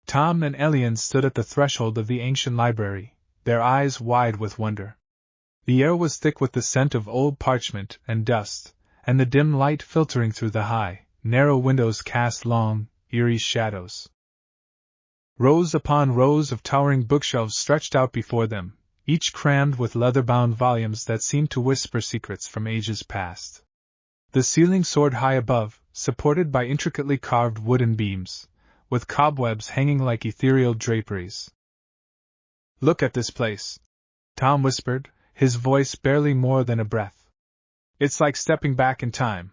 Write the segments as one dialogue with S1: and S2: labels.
S1: Tom and Elian stood at the threshold of the ancient library, their eyes wide with wonder. The air was thick with the scent of old parchment and dust, and the dim light filtering through the high, narrow windows cast long, eerie shadows. Rows upon rows of towering bookshelves stretched out before them, each crammed with leather-bound volumes that seemed to whisper secrets from ages past. The ceiling soared high above, supported by intricately carved wooden beams, with cobwebs hanging like ethereal draperies. "Look at this place," Tom whispered, his voice barely more than a breath. "It's like stepping back in time."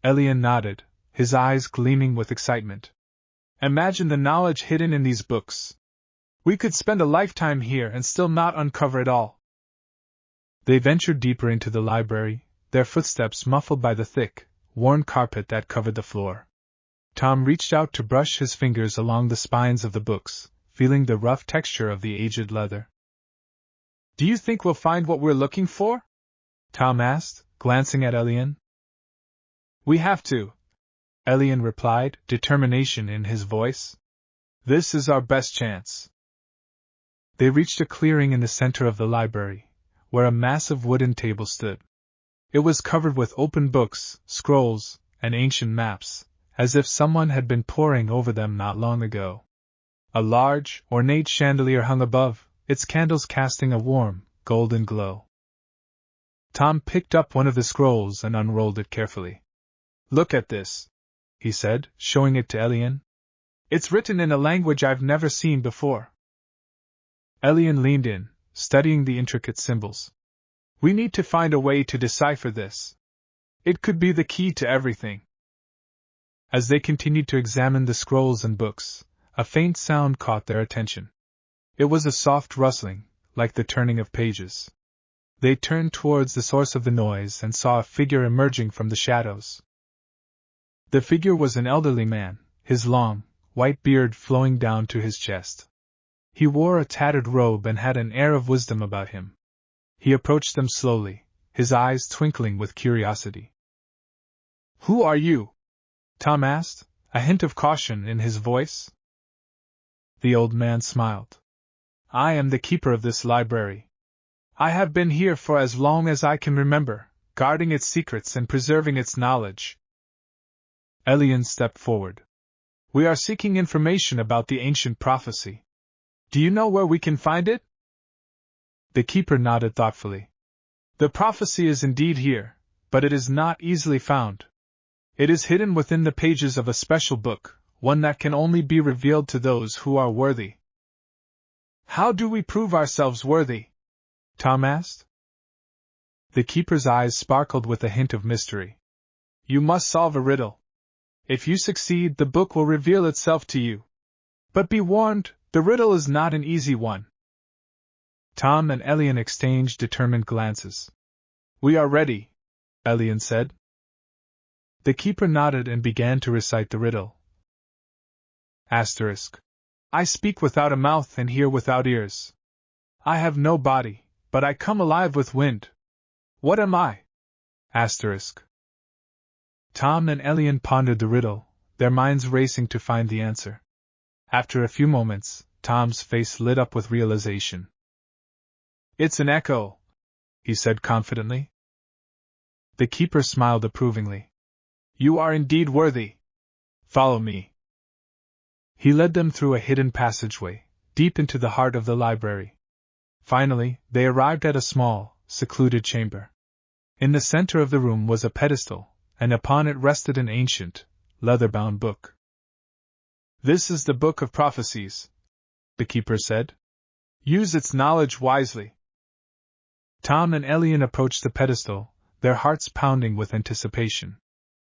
S1: Elian nodded, his eyes gleaming with excitement. "Imagine the knowledge hidden in these books. We could spend a lifetime here and still not uncover it all." They ventured deeper into the library, their footsteps muffled by the thick, worn carpet that covered the floor. Tom reached out to brush his fingers along the spines of the books, feeling the rough texture of the aged leather. "Do you think we'll find what we're looking for?" Tom asked, glancing at Elian. "We have to," Elian replied, determination in his voice. "This is our best chance." They reached a clearing in the center of the library, where a massive wooden table stood. It was covered with open books, scrolls, and ancient maps, as if someone had been poring over them not long ago. A large, ornate chandelier hung above, its candles casting a warm, golden glow. Tom picked up one of the scrolls and unrolled it carefully. "Look at this," he said, showing it to Elian. "It's written in a language I've never seen before." Elian leaned in, studying the intricate symbols. "We need to find a way to decipher this. It could be the key to everything." As they continued to examine the scrolls and books, a faint sound caught their attention. It was a soft rustling, like the turning of pages. They turned towards the source of the noise and saw a figure emerging from the shadows. The figure was an elderly man, his long, white beard flowing down to his chest. He wore a tattered robe and had an air of wisdom about him. He approached them slowly, his eyes twinkling with curiosity. "Who are you?" Tom asked, a hint of caution in his voice. The old man smiled. "I am the keeper of this library. I have been here for as long as I can remember, guarding its secrets and preserving its knowledge." Elian stepped forward. "We are seeking information about the ancient prophecy. Do you know where we can find it?" The keeper nodded thoughtfully. "The prophecy is indeed here, but it is not easily found. It is hidden within the pages of a special book, one that can only be revealed to those who are worthy." "How do we prove ourselves worthy?" Tom asked. The keeper's eyes sparkled with a hint of mystery. "You must solve a riddle. If you succeed, the book will reveal itself to you. But be warned, the riddle is not an easy one." Tom and Elian exchanged determined glances. "We are ready," Elian said. The keeper nodded and began to recite the riddle. I speak without a mouth and hear without ears. I have no body, but I come alive with wind. What am I? Tom and Elian pondered the riddle, their minds racing to find the answer. After a few moments, Tom's face lit up with realization. "It's an echo," he said confidently. The keeper smiled approvingly. "You are indeed worthy. Follow me." He led them through a hidden passageway, deep into the heart of the library. Finally, they arrived at a small, secluded chamber. In the center of the room was a pedestal, and upon it rested an ancient, leather-bound book. "This is the Book of Prophecies," the keeper said. "Use its knowledge wisely." Tom and Elian approached the pedestal, their hearts pounding with anticipation.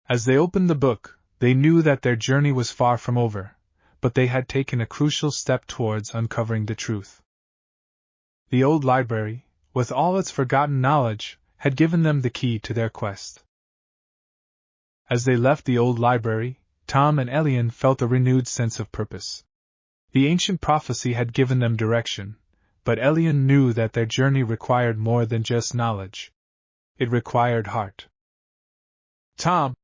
S1: As they opened the book, they knew that their journey was far from over, but they had taken a crucial step towards uncovering the truth. The old library, with all its forgotten knowledge, had given them the key to their quest. As they left the old library, Tom and Elian felt a renewed sense of purpose. The ancient prophecy had given them direction, but Elian knew that their journey required more than just knowledge. It required heart. "Tom,"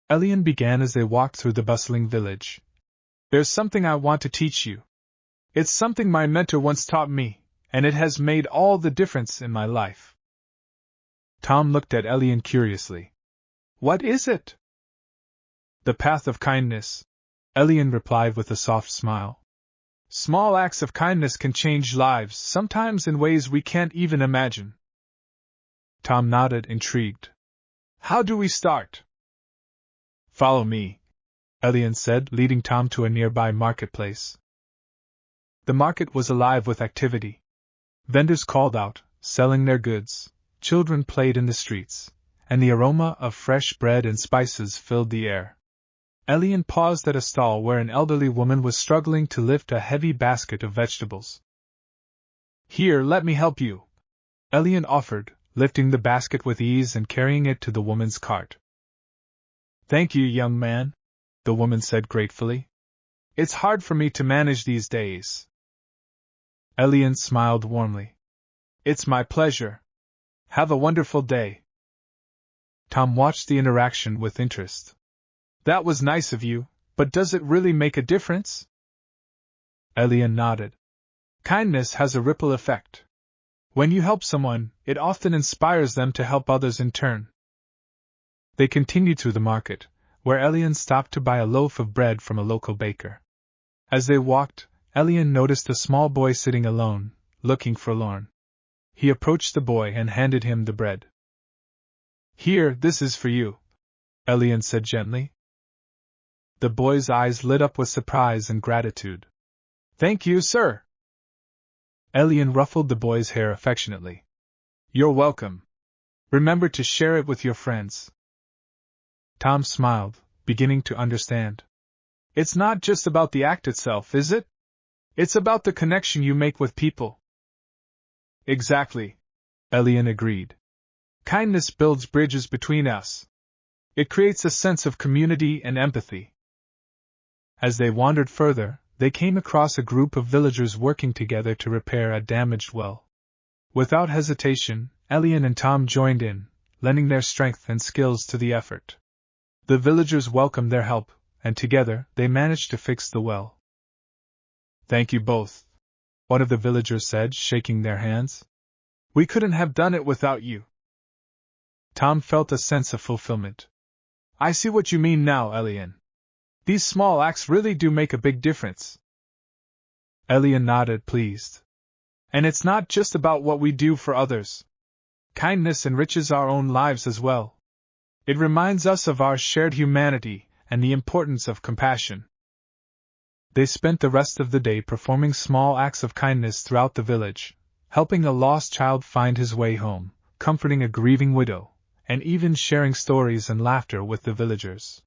S1: Elian began as they walked through the bustling village, There's something I want to teach you. It's something my mentor once taught me, and it has made all the difference in my life. Tom looked at Elian curiously. What is it? The path of kindness, Elian replied with a soft smile. Small acts of kindness can change lives, sometimes in ways we can't even imagine. Tom nodded, intrigued. How do we start? Follow me, Elian said, leading Tom to a nearby marketplace. The market was alive with activity. Vendors called out, selling their goods, children played in the streets, and the aroma of fresh bread and spices filled the air. Elian paused at a stall where an elderly woman was struggling to lift a heavy basket of vegetables. Here, let me help you, Elian offered, lifting the basket with ease and carrying it to the woman's cart. Thank you, young man, the woman said gratefully. It's hard for me to manage these days. Elian smiled warmly. It's my pleasure. Have a wonderful day. Tom watched the interaction with interest. That was nice of you, but does it really make a difference? Elian nodded. Kindness has a ripple effect. When you help someone, it often inspires them to help others in turn. They continued through the market, where Elian stopped to buy a loaf of bread from a local baker. As they walked, Elian noticed a small boy sitting alone, looking forlorn. He approached the boy and handed him the bread. Here, this is for you, Elian said gently. The boy's eyes lit up with surprise and gratitude. Thank you, sir. Elian ruffled the boy's hair affectionately. You're welcome. Remember to share it with your friends. Tom smiled, beginning to understand. It's not just about the act itself, is it? It's about the connection you make with people. Exactly, Elian agreed. Kindness builds bridges between us. It creates a sense of community and empathy. As they wandered further, they came across a group of villagers working together to repair a damaged well. Without hesitation, Elian and Tom joined in, lending their strength and skills to the effort. The villagers welcomed their help, and together they managed to fix the well. Thank you both, one of the villagers said, shaking their hands. We couldn't have done it without you. Tom felt a sense of fulfillment. I see what you mean now, Elian. These small acts really do make a big difference. Elian nodded, pleased. And it's not just about what we do for others. Kindness enriches our own lives as well. It reminds us of our shared humanity and the importance of compassion. They spent the rest of the day performing small acts of kindness throughout the village, helping a lost child find his way home, comforting a grieving widow, and even sharing stories and laughter with the villagers.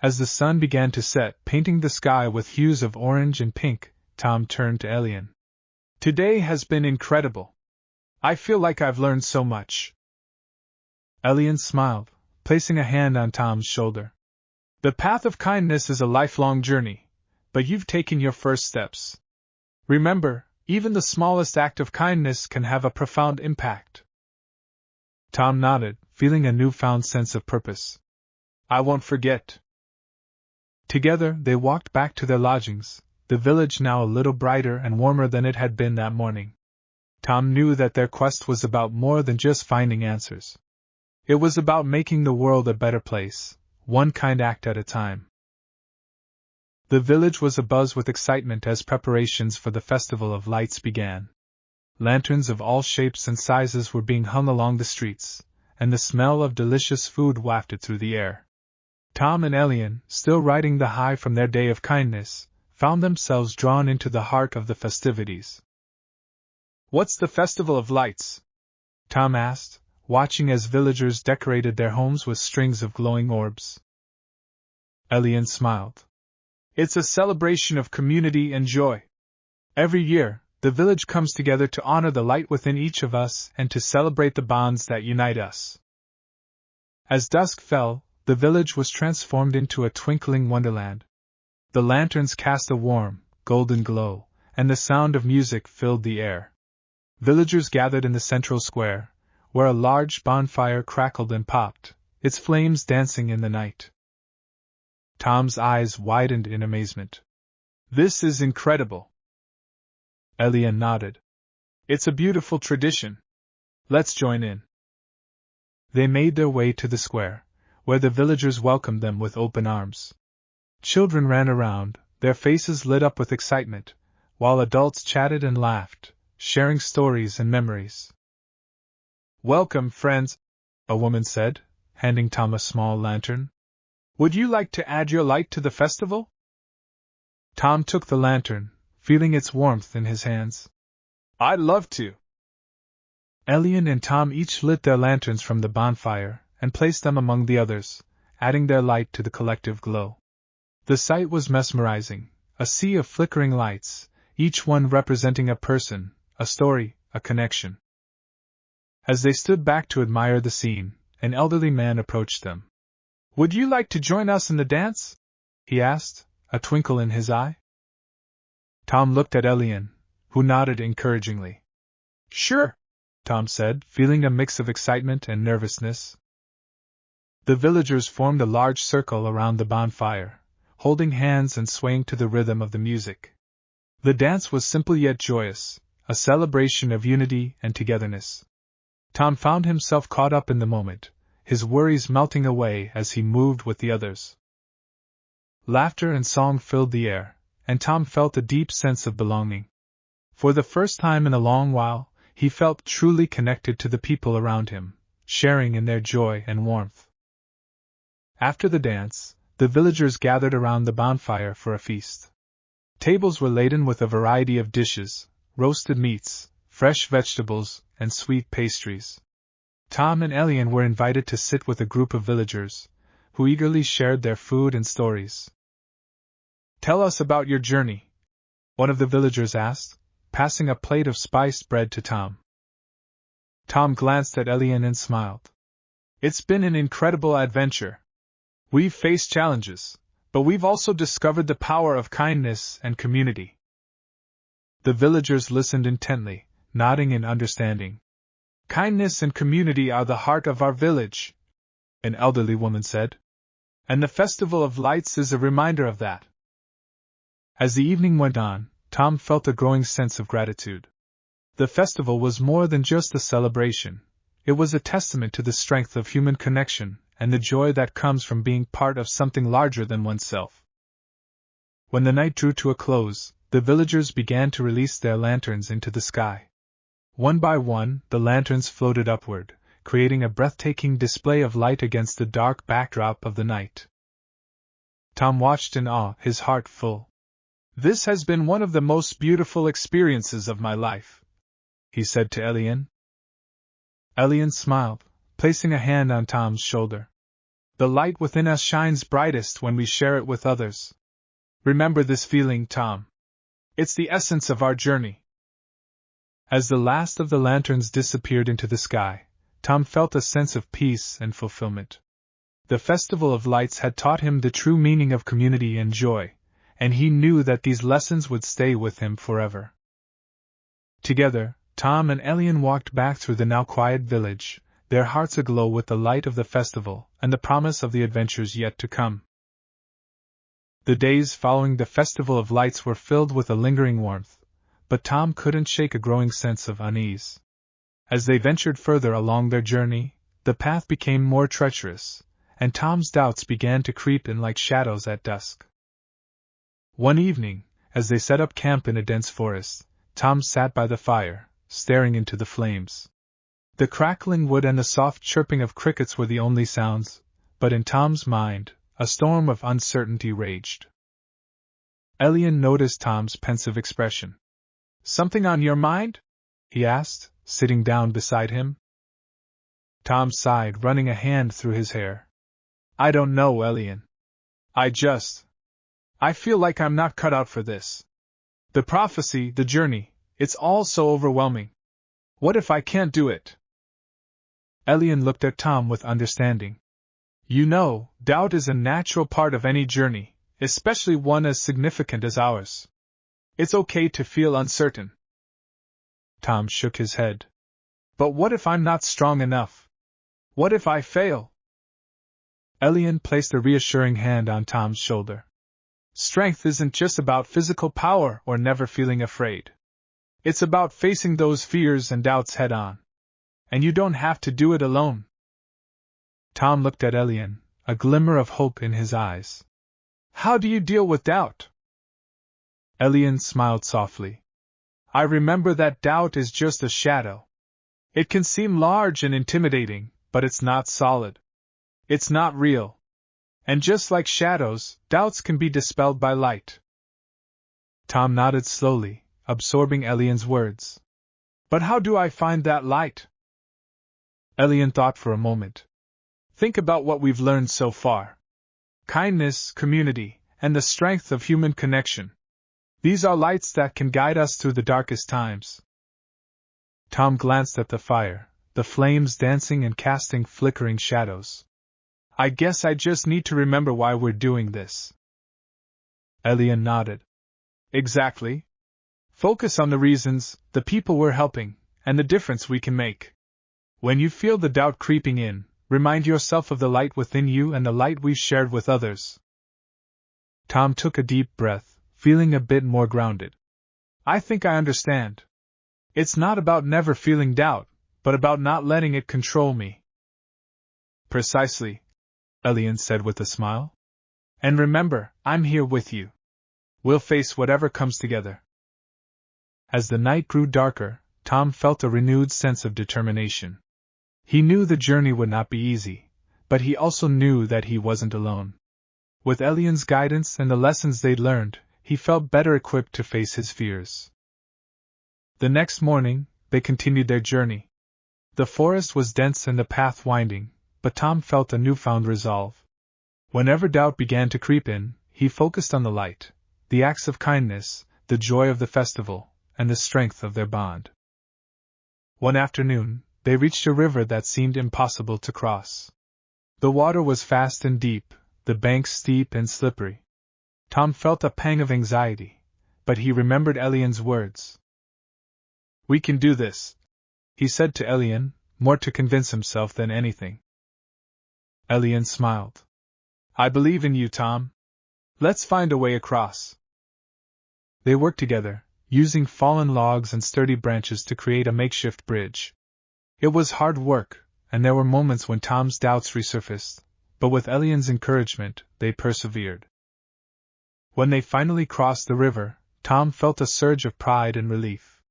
S1: As the sun began to set, painting the sky with hues of orange and pink, Tom turned to Elian. Today has been incredible. I feel like I've learned so much. Elian smiled, placing a hand on Tom's shoulder. The path of kindness is a lifelong journey, but you've taken your first steps. Remember, even the smallest act of kindness can have a profound impact. Tom nodded, feeling a newfound sense of purpose. I won't forget. Together they walked back to their lodgings, the village now a little brighter and warmer than it had been that morning. Tom knew that their quest was about more than just finding answers. It was about making the world a better place, one kind act at a time. The village was abuzz with excitement as preparations for the Festival of Lights began. Lanterns of all shapes and sizes were being hung along the streets, and the smell of delicious food wafted through the air. Tom and Elian, still riding the high from their day of kindness, found themselves drawn into the heart of the festivities. What's the Festival of Lights? Tom asked, watching as villagers decorated their homes with strings of glowing orbs. Elian smiled. It's a celebration of community and joy. Every year, the village comes together to honor the light within each of us and to celebrate the bonds that unite us. As dusk fell, the village was transformed into a twinkling wonderland. The lanterns cast a warm, golden glow, and the sound of music filled the air. Villagers gathered in the central square, where a large bonfire crackled and popped, its flames dancing in the night. Tom's eyes widened in amazement. This is incredible. Elian nodded. It's a beautiful tradition. Let's join in. They made their way to the square, where the villagers welcomed them with open arms. Children ran around, their faces lit up with excitement, while adults chatted and laughed, sharing stories and memories. Welcome, friends, a woman said, handing Tom a small lantern. Would you like to add your light to the festival? Tom took the lantern, feeling its warmth in his hands. I'd love to. Elian and Tom each lit their lanterns from the bonfire and placed them among the others, adding their light to the collective glow. The sight was mesmerizing, a sea of flickering lights, each one representing a person, a story, a connection. As they stood back to admire the scene, an elderly man approached them. Would you like to join us in the dance? He asked, a twinkle in his eye. Tom looked at Elian, who nodded encouragingly. Sure, Tom said, feeling a mix of excitement and nervousness. The villagers formed a large circle around the bonfire, holding hands and swaying to the rhythm of the music. The dance was simple yet joyous, a celebration of unity and togetherness. Tom found himself caught up in the moment, his worries melting away as he moved with the others. Laughter and song filled the air, and Tom felt a deep sense of belonging. For the first time in a long while, he felt truly connected to the people around him, sharing in their joy and warmth. After the dance, the villagers gathered around the bonfire for a feast. Tables were laden with a variety of dishes, roasted meats, fresh vegetables, and sweet pastries. Tom and Elian were invited to sit with a group of villagers, who eagerly shared their food and stories. Tell us about your journey, one of the villagers asked, passing a plate of spiced bread to Tom. Tom glanced at Elian and smiled. It's been an incredible adventure. We've faced challenges, but we've also discovered the power of kindness and community. The villagers listened intently, nodding in understanding. Kindness and community are the heart of our village, an elderly woman said. And the Festival of Lights is a reminder of that. As the evening went on, Tom felt a growing sense of gratitude. The festival was more than just a celebration. It was a testament to the strength of human connection and the joy that comes from being part of something larger than oneself. When the night drew to a close, the villagers began to release their lanterns into the sky. One by one, the lanterns floated upward, creating a breathtaking display of light against the dark backdrop of the night. Tom watched in awe, his heart full. This has been one of the most beautiful experiences of my life, he said to Elian. Elian smiled, placing a hand on Tom's shoulder. The light within us shines brightest when we share it with others. Remember this feeling, Tom. It's the essence of our journey. As the last of the lanterns disappeared into the sky, Tom felt a sense of peace and fulfillment. The Festival of Lights had taught him the true meaning of community and joy, and he knew that these lessons would stay with him forever. Together, Tom and Elian walked back through the now quiet village, their hearts aglow with the light of the festival and the promise of the adventures yet to come. The days following the Festival of Lights were filled with a lingering warmth, but Tom couldn't shake a growing sense of unease. As they ventured further along their journey, the path became more treacherous, and Tom's doubts began to creep in like shadows at dusk. One evening, as they set up camp in a dense forest, Tom sat by the fire, staring into the flames. The crackling wood and the soft chirping of crickets were the only sounds, but in Tom's mind, a storm of uncertainty raged. Elian noticed Tom's pensive expression. Something on your mind? He asked, sitting down beside him. Tom sighed, running a hand through his hair. I don't know, Elian. I feel like I'm not cut out for this. The prophecy, the journey, it's all so overwhelming. What if I can't do it? Elian looked at Tom with understanding. You know, doubt is a natural part of any journey, especially one as significant as ours. It's okay to feel uncertain. Tom shook his head. But what if I'm not strong enough? What if I fail? Elian placed a reassuring hand on Tom's shoulder. Strength isn't just about physical power or never feeling afraid. It's about facing those fears and doubts head on. And you don't have to do it alone. Tom looked at Elian, a glimmer of hope in his eyes. How do you deal with doubt? Elian smiled softly. I remember that doubt is just a shadow. It can seem large and intimidating, but it's not solid. It's not real. And just like shadows, doubts can be dispelled by light. Tom nodded slowly, absorbing Elian's words. But how do I find that light? Elian thought for a moment. Think about what we've learned so far. Kindness, community, and the strength of human connection. These are lights that can guide us through the darkest times. Tom glanced at the fire, the flames dancing and casting flickering shadows. I guess I just need to remember why we're doing this. Elian nodded. Exactly. Focus on the reasons, the people we're helping, and the difference we can make. When you feel the doubt creeping in, remind yourself of the light within you and the light we've shared with others. Tom took a deep breath, feeling a bit more grounded. I think I understand. It's not about never feeling doubt, but about not letting it control me. Precisely, Elian said with a smile. And remember, I'm here with you. We'll face whatever comes together. As the night grew darker, Tom felt a renewed sense of determination. He knew the journey would not be easy, but he also knew that he wasn't alone. With Elian's guidance and the lessons they'd learned, he felt better equipped to face his fears. The next morning, they continued their journey. The forest was dense and the path winding, but Tom felt a newfound resolve. Whenever doubt began to creep in, he focused on the light, the acts of kindness, the joy of the festival, and the strength of their bond. One afternoon, they reached a river that seemed impossible to cross. The water was fast and deep, the banks steep and slippery. Tom felt a pang of anxiety, but he remembered Elian's words. We can do this, he said to Elian, more to convince himself than anything. Elian smiled. I believe in you, Tom. Let's find a way across. They worked together, using fallen logs and sturdy branches to create a makeshift bridge. It was hard work, and there were moments when Tom's doubts resurfaced, but with Elian's encouragement, they persevered. When they finally crossed the river, Tom felt a surge of pride and relief.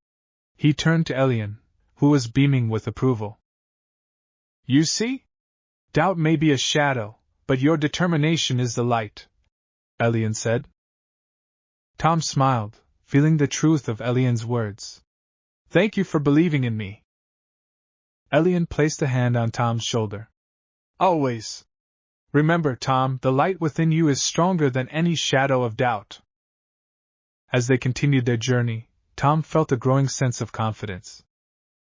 S1: He turned to Elian, who was beaming with approval. You see? Doubt may be a shadow, but your determination is the light, Elian said. Tom smiled, feeling the truth of Elian's words. Thank you for believing in me. Elian placed a hand on Tom's shoulder. Always. Remember, Tom, the light within you is stronger than any shadow of doubt. As they continued their journey, Tom felt a growing sense of confidence.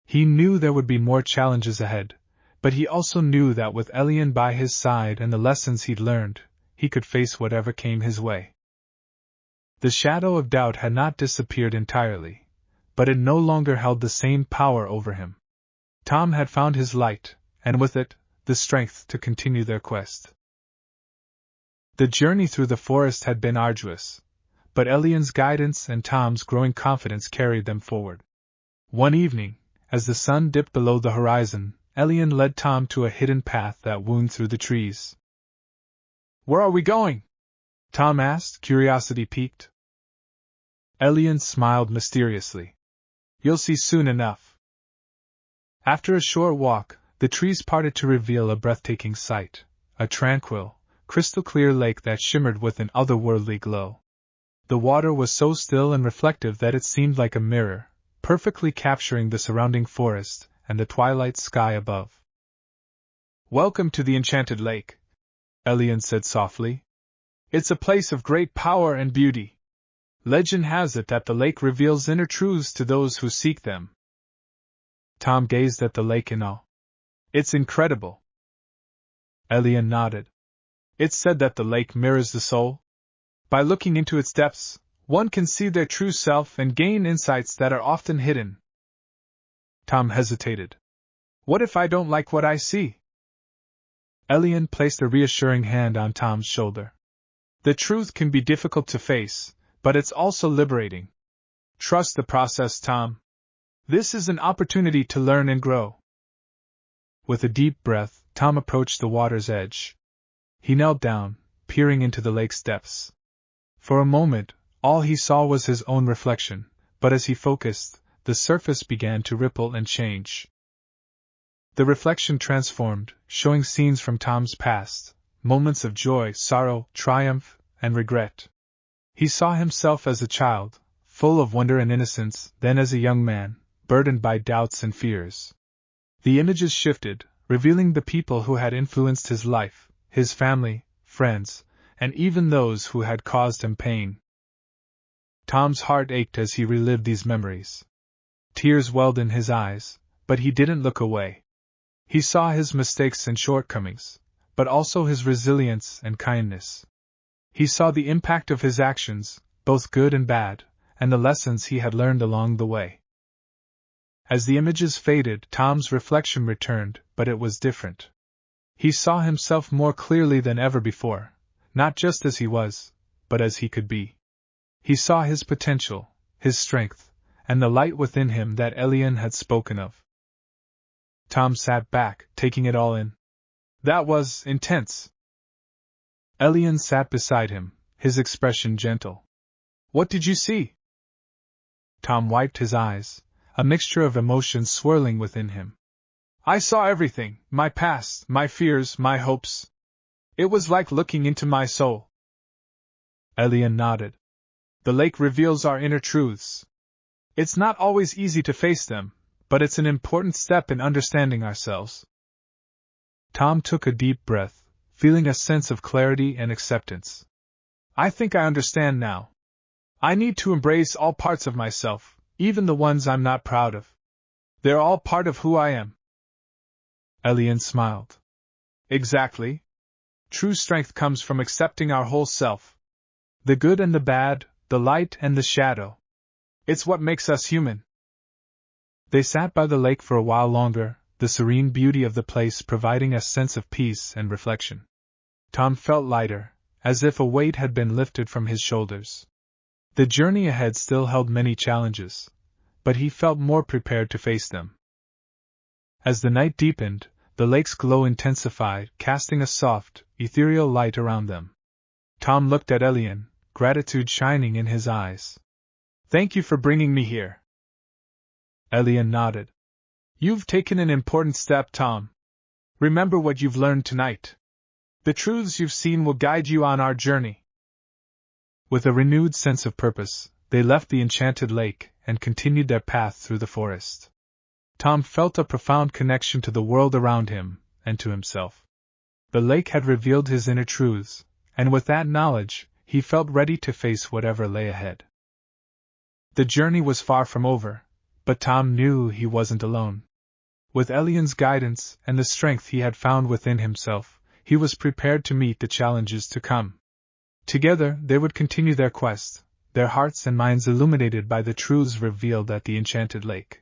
S1: He knew there would be more challenges ahead, but he also knew that with Elian by his side and the lessons he'd learned, he could face whatever came his way. The shadow of doubt had not disappeared entirely, but it no longer held the same power over him. Tom had found his light, and with it, the strength to continue their quest. The journey through the forest had been arduous, but Elian's guidance and Tom's growing confidence carried them forward. One evening, as the sun dipped below the horizon, Elian led Tom to a hidden path that wound through the trees. Where are we going? Tom asked, curiosity piqued. Elian smiled mysteriously. You'll see soon enough. After a short walk, the trees parted to reveal a breathtaking sight, a tranquil, crystal-clear lake that shimmered with an otherworldly glow. The water was so still and reflective that it seemed like a mirror, perfectly capturing the surrounding forest and the twilight sky above. Welcome to the Enchanted Lake, Elian said softly. It's a place of great power and beauty. Legend has it that the lake reveals inner truths to those who seek them. Tom gazed at the lake in awe. It's incredible. Elian nodded. It's said that the lake mirrors the soul. By looking into its depths, one can see their true self and gain insights that are often hidden. Tom hesitated. What if I don't like what I see? Elian placed a reassuring hand on Tom's shoulder. The truth can be difficult to face, but it's also liberating. Trust the process, Tom. This is an opportunity to learn and grow. With a deep breath, Tom approached the water's edge. He knelt down, peering into the lake's depths. For a moment, all he saw was his own reflection, but as he focused, the surface began to ripple and change. The reflection transformed, showing scenes from Tom's past, moments of joy, sorrow, triumph, and regret. He saw himself as a child, full of wonder and innocence, then as a young man, burdened by doubts and fears. The images shifted, revealing the people who had influenced his life, his family, friends, and even those who had caused him pain. Tom's heart ached as he relived these memories. Tears welled in his eyes, but he didn't look away. He saw his mistakes and shortcomings, but also his resilience and kindness. He saw the impact of his actions, both good and bad, and the lessons he had learned along the way. As the images faded, Tom's reflection returned, but it was different. He saw himself more clearly than ever before, not just as he was, but as he could be. He saw his potential, his strength, and the light within him that Elian had spoken of. Tom sat back, taking it all in. That was intense. Elian sat beside him, his expression gentle. What did you see? Tom wiped his eyes, a mixture of emotions swirling within him. I saw everything, my past, my fears, my hopes. It was like looking into my soul. Elian nodded. The lake reveals our inner truths. It's not always easy to face them, but it's an important step in understanding ourselves. Tom took a deep breath, feeling a sense of clarity and acceptance. I think I understand now. I need to embrace all parts of myself, even the ones I'm not proud of. They're all part of who I am. Elian smiled. Exactly. True strength comes from accepting our whole self. The good and the bad, the light and the shadow. It's what makes us human. They sat by the lake for a while longer, the serene beauty of the place providing a sense of peace and reflection. Tom felt lighter, as if a weight had been lifted from his shoulders. The journey ahead still held many challenges, but he felt more prepared to face them. As the night deepened, the lake's glow intensified, casting a soft, ethereal light around them. Tom looked at Elian, gratitude shining in his eyes. Thank you for bringing me here. Elian nodded. You've taken an important step, Tom. Remember what you've learned tonight. The truths you've seen will guide you on our journey. With a renewed sense of purpose, they left the enchanted lake and continued their path through the forest. Tom felt a profound connection to the world around him and to himself. The lake had revealed his inner truths, and with that knowledge, he felt ready to face whatever lay ahead. The journey was far from over, but Tom knew he wasn't alone. With Elian's guidance and the strength he had found within himself, he was prepared to meet the challenges to come. Together, they would continue their quest, their hearts and minds illuminated by the truths revealed at the enchanted lake.